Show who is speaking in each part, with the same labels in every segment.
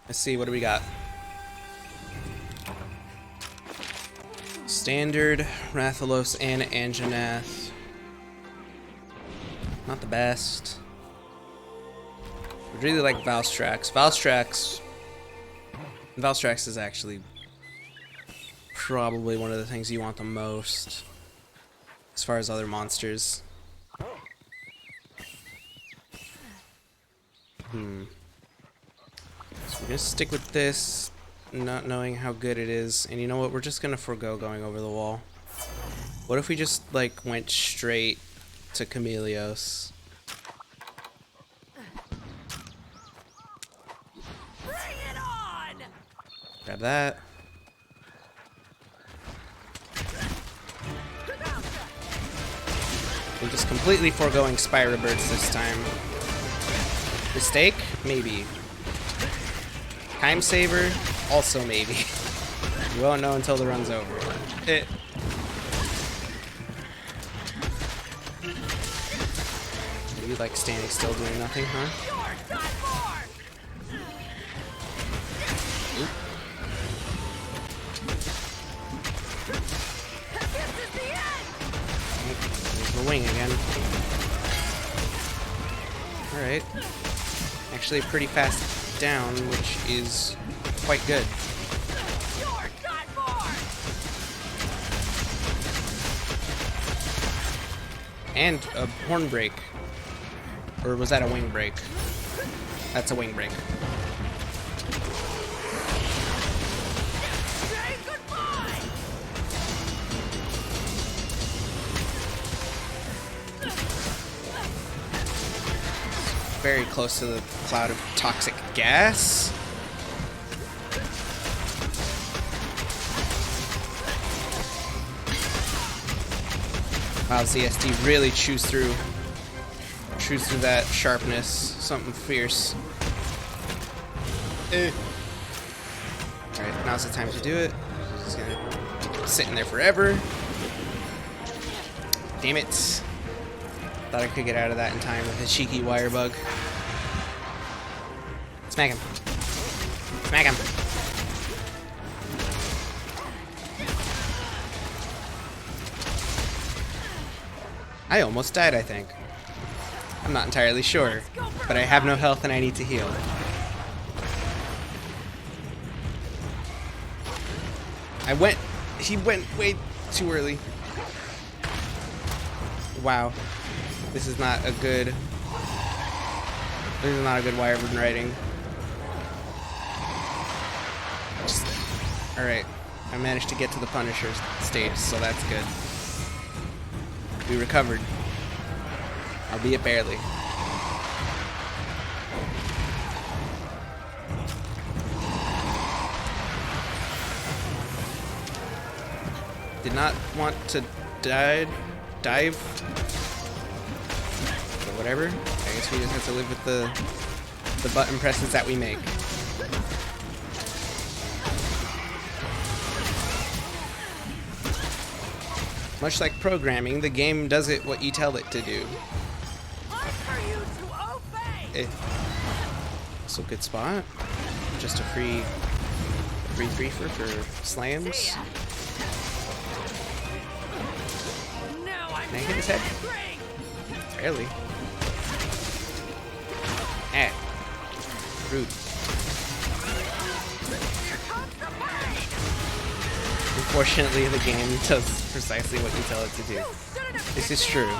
Speaker 1: Let's see, what do we got? Standard, Rathalos, and Anjanath. Not the best. I really like SwAxe. SwAxe is actually probably one of the things you want the most as far as other monsters. So we're gonna stick with this, not knowing how good it is. And you know what? We're just gonna forego going over the wall. What if we just like went straight to Chameleos?
Speaker 2: Bring it on!
Speaker 1: Grab that. We're just completely foregoing Spira Birds this time. Mistake? Maybe. Time saver? Also maybe. You won't know until the run's over. You like standing still doing nothing, huh? Oop. There's the wing again. Alright. Actually pretty fast down, which is quite good. And a horn break. Or was that a wing break? That's a wing break. Very close to the cloud of toxic gas. Wow, ZSD really chews through that sharpness. Something fierce. Alright, now's the time to do it. Just gonna be sitting there forever. Damn it. Thought I could get out of that in time with a cheeky wire bug. Smack him. Smack him. I almost died, I think. I'm not entirely sure, but I have no health and I need to heal. He went way too early. Wow. This is not a good Wyvern riding. Alright. I managed to get to the Punisher stage, so that's good. We recovered. Albeit barely. Did not want to dive. Or whatever. I guess we just have to live with the button presses that we make. Much like programming, the game does it what you tell it to do. So good spot. Just a free briefer for slams. Can I hit his head? Barely. Rude. Unfortunately, the game does precisely what you tell it to do. This is true.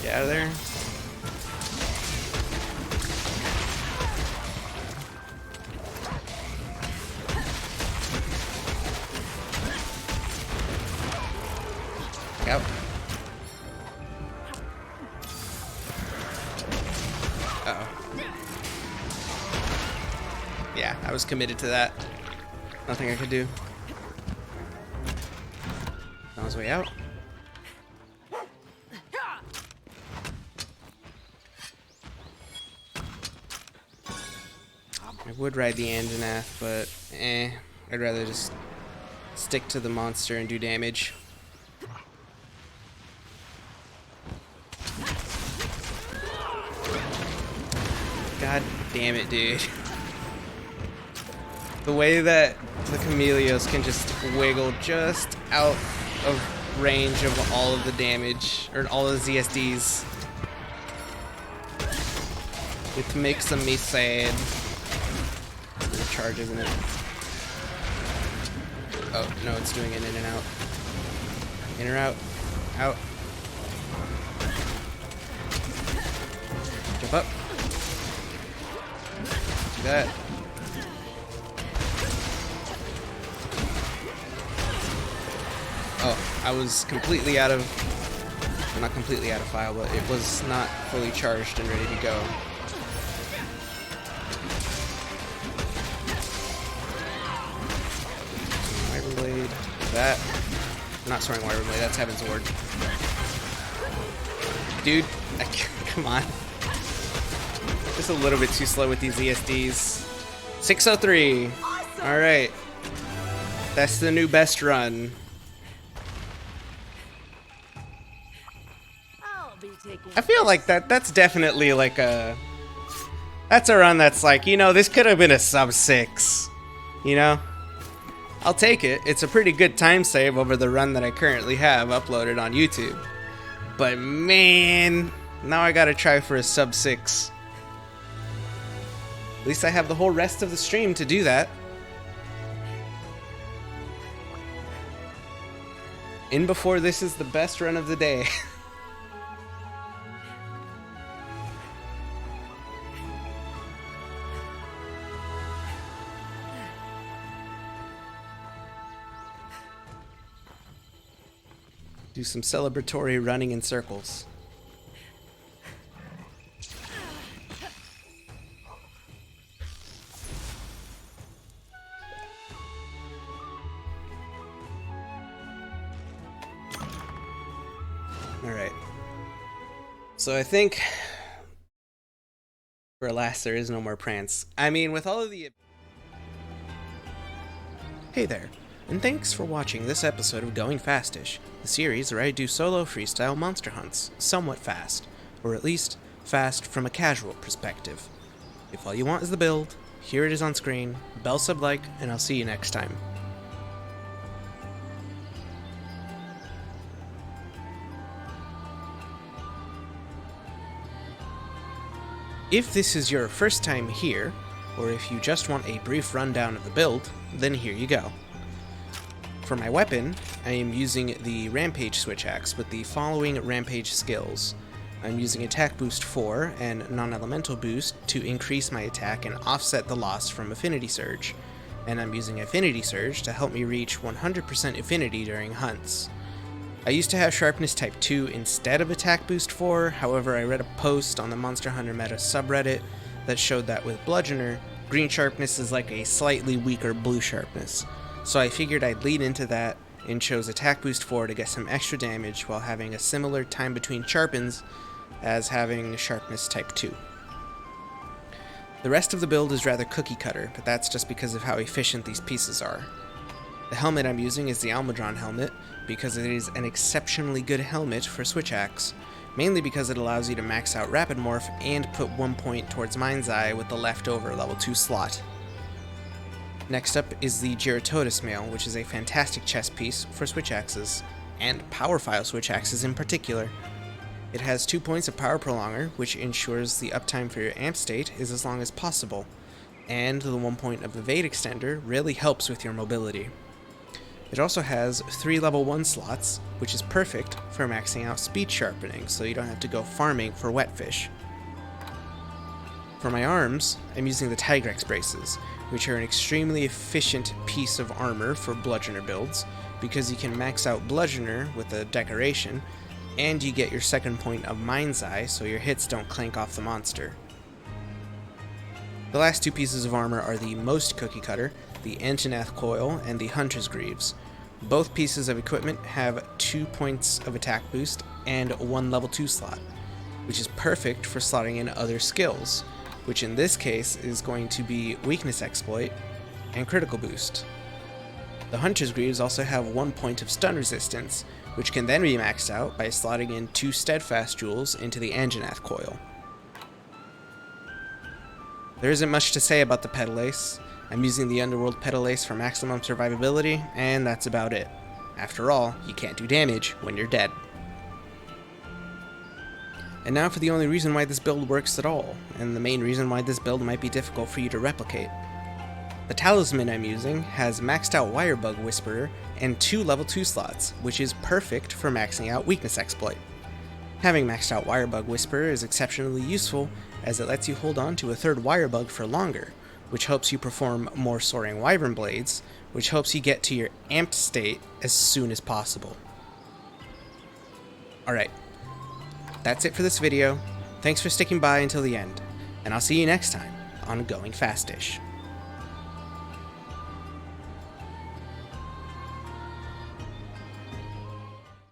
Speaker 1: Get out of there. Out. Uh-oh. Yeah, I was committed to that. Nothing I could do. On his way out. I would ride the Anjanath, but I'd rather just stick to the monster and do damage. God damn it, dude. The way that the Chameleos can just wiggle just out of range of all of the damage, or all of the ZSDs. It makes me sad. It's a charge, isn't it? Oh, no, it's doing it in and out. In or out. Out. Jump up. Do that. Oh, I was completely out of... well, not completely out of file, but it was not fully charged and ready to go. Wyvern Blade. That. I'm not soaring Wyvern Blade, that's Heaven's Ward. Dude, come on. Just a little bit too slow with these ESDs. 603. Alright. That's the new best run. I feel like that's definitely like a... that's a run that's like, you know, this could have been a sub 6. You know? I'll take it. It's a pretty good time save over the run that I currently have uploaded on YouTube. But man, now I gotta try for a sub 6. At least I have the whole rest of the stream to do that. In before this is the best run of the day. Do some celebratory running in circles. Alright. So I think for alas there is no more prance. I mean, with all of the... Hey there, and thanks for watching this episode of Going Fastish, the series where I do solo freestyle monster hunts, somewhat fast, or at least fast from a casual perspective. If all you want is the build, here it is on screen, bell sub like, and I'll see you next time. If this is your first time here, or if you just want a brief rundown of the build, then here you go. For my weapon, I am using the Rampage SwAxe with the following Rampage skills. I'm using Attack Boost 4 and Non-Elemental Boost to increase my attack and offset the loss from Affinity Surge, and I'm using Affinity Surge to help me reach 100% Affinity during hunts. I used to have Sharpness Type 2 instead of Attack Boost 4, however I read a post on the Monster Hunter Meta subreddit that showed that with Bludgeoner, green sharpness is like a slightly weaker blue sharpness. So I figured I'd lead into that and chose Attack Boost 4 to get some extra damage while having a similar time between sharpens as having Sharpness Type 2. The rest of the build is rather cookie cutter, but that's just because of how efficient these pieces are. The helmet I'm using is the allmother helmet because it is an exceptionally good helmet for SwAxe, mainly because it allows you to max out Rapid Morph and put 1 point towards Mind's Eye with the leftover level 2 slot. Next up is the Giratotus Mail, which is a fantastic chest piece for SwAxes, and Powerfile SwAxes in particular. It has 2 points of Power Prolonger, which ensures the uptime for your amp state is as long as possible, and the 1 point of Evade Extender really helps with your mobility. It also has 3 level 1 slots, which is perfect for maxing out Speed Sharpening, so you don't have to go farming for Wetfish. For my arms, I'm using the Tigrex braces, which are an extremely efficient piece of armor for Bludgeoner builds, because you can max out Bludgeoner with a decoration, and you get your 2nd point of Mind's Eye so your hits don't clank off the monster. The last 2 pieces of armor are the most cookie cutter, the Anjanath Coil and the Hunter's Greaves. Both pieces of equipment have 2 points of attack boost and 1 level 2 slot, which is perfect for slotting in other skills, which in this case is going to be Weakness Exploit and Critical Boost. The Hunter's Greaves also have 1 point of stun resistance, which can then be maxed out by slotting in 2 Steadfast Jewels into the Anjanath Coil. There isn't much to say about the Petal Ace. I'm using the Underworld Petal Ace for maximum survivability, and that's about it. After all, you can't do damage when you're dead. And now for the only reason why this build works at all, and the main reason why this build might be difficult for you to replicate. The talisman I'm using has maxed out Wirebug Whisperer and 2 level 2 slots, which is perfect for maxing out Weakness Exploit. Having maxed out Wirebug Whisperer is exceptionally useful, as it lets you hold on to a 3rd Wirebug for longer, which helps you perform more Soaring Wyvern Blades, which helps you get to your amped state as soon as possible. Alright, that's it for this video. Thanks for sticking by until the end, and I'll see you next time on Going Fastish.